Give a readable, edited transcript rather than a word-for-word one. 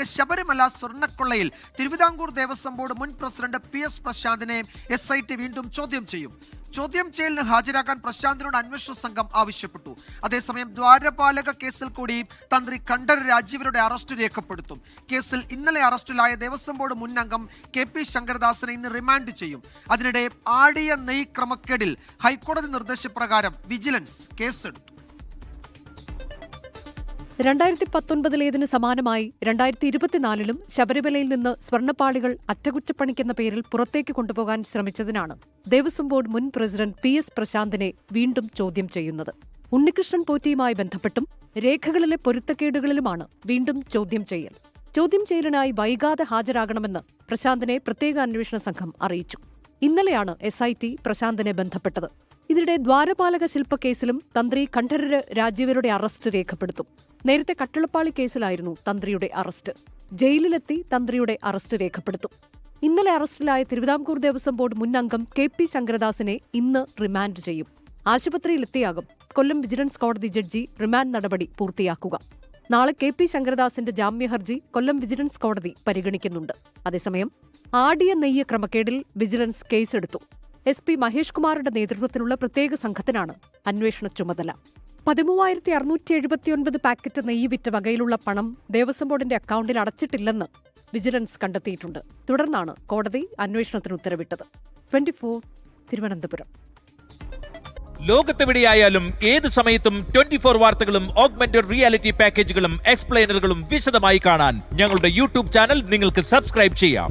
Sabarimala സ്വർണ്ണക്കൊള്ളയിൽ Thiruvithamkoor Devaswom board മുൻ president PS പ്രശാന്തിനെ SIT വീണ്ടും ചോദ്യം ചെയ്യും. ചോദ്യം ചെയ്യലിന് ഹാജരാക്കാൻ പ്രശാന്തിനോട് അന്വേഷണ സംഘം ആവശ്യപ്പെട്ടു. അതേസമയം ദ്വാരപാലക കേസിൽ കൂടി തന്ത്രി കണ്ഠരര് രാജീവരുടെ അറസ്റ്റ് രേഖപ്പെടുത്തും. കേസിൽ ഇന്നലെ അറസ്റ്റിലായ ദേവസ്വം ബോർഡ് മുൻ അംഗം KP ശങ്കരദാസിനെ ഇന്ന് റിമാൻഡ് ചെയ്യും. അതിനിടെ ആടിയ നെയ് ക്രമക്കേടിൽ ഹൈക്കോടതി നിർദ്ദേശപ്രകാരം വിജിലൻസ് കേസെടുത്തു. 2019 സമാനമായി 2024 ശബരിമലയിൽ നിന്ന് സ്വർണ്ണപ്പാളികൾ അറ്റകുറ്റപ്പണിക്കെന്ന പേരിൽ പുറത്തേക്ക് കൊണ്ടുപോകാൻ ശ്രമിച്ചതിനാണ് ദേവസ്വം ബോർഡ് മുൻ പ്രസിഡന്റ് PS പ്രശാന്തിനെ വീണ്ടും ചോദ്യം ചെയ്യുന്നത്. ഉണ്ണികൃഷ്ണൻ പോറ്റിയുമായി ബന്ധപ്പെട്ടും രേഖകളിലെ പൊരുത്തക്കേടുകളിലുമാണ് വീണ്ടും ചോദ്യം ചെയ്യൽ. ചോദ്യം ചെയ്യലിനായി വൈകാതെ ഹാജരാകണമെന്ന് പ്രശാന്തിനെ പ്രത്യേക അന്വേഷണ സംഘം അറിയിച്ചു. ഇന്നലെയാണ് SIT പ്രശാന്തിനെ ബന്ധപ്പെട്ടത്. ഇതിനിടെ ദ്വാരപാലക ശില്പക്കേസിലും തന്ത്രി കണ്ഠരര് രാജീവരുടെ അറസ്റ്റ് രേഖപ്പെടുത്തും. നേരത്തെ കട്ടിളപ്പാളി കേസിലായിരുന്നു തന്ത്രിയുടെ അറസ്റ്റ്. ജയിലിലെത്തി തന്ത്രിയുടെ അറസ്റ്റ് രേഖപ്പെടുത്തും. ഇന്നലെ അറസ്റ്റിലായ തിരുവിതാംകൂർ ദേവസ്വം ബോർഡ് മുൻ അംഗം KP ശങ്കരദാസിനെ ഇന്ന് റിമാൻഡ് ചെയ്യും. ആശുപത്രിയിലെത്തിയാകും കൊല്ലം വിജിലൻസ് കോടതി ജഡ്ജി റിമാൻഡ് നടപടി പൂർത്തിയാക്കുക. നാളെ KP ശങ്കരദാസിന്റെ ജാമ്യഹർജി കൊല്ലം വിജിലൻസ് കോടതി പരിഗണിക്കുന്നുണ്ട്. അതേസമയം ആടിയ നെയ്യ് ക്രമക്കേടിൽ വിജിലൻസ് കേസെടുത്തു. SP മഹേഷ് കുമാറിന്റെ നേതൃത്വത്തിലുള്ള പ്രത്യേക സംഘത്തിനാണ് അന്വേഷണ ചുമതല. 13,679 പാക്കറ്റ് നെയ്യ് വിറ്റ വകയിലുള്ള പണം ദേവസ്വം ബോർഡിന്റെ അക്കൌണ്ടിൽ അടച്ചിട്ടില്ലെന്ന് വിജിലൻസ് കണ്ടെത്തിയിട്ടുണ്ട്. തുടർന്നാണ് കോടതി അന്വേഷണത്തിന് ഉത്തരവിട്ടത്. 24 തിരുവനന്തപുരം. ലോകത്തെവിടെയായാലും ഏത് സമയത്തും 24 വാർത്തകളും ഓഗ്മെന്റഡ് റിയാലിറ്റി പാക്കേജുകളും എക്സ്പ്ലെയിനറുകളും വിശദമായി കാണാൻ ഞങ്ങളുടെ YouTube ചാനൽ നിങ്ങൾക്ക് സബ്സ്ക്രൈബ് ചെയ്യാം.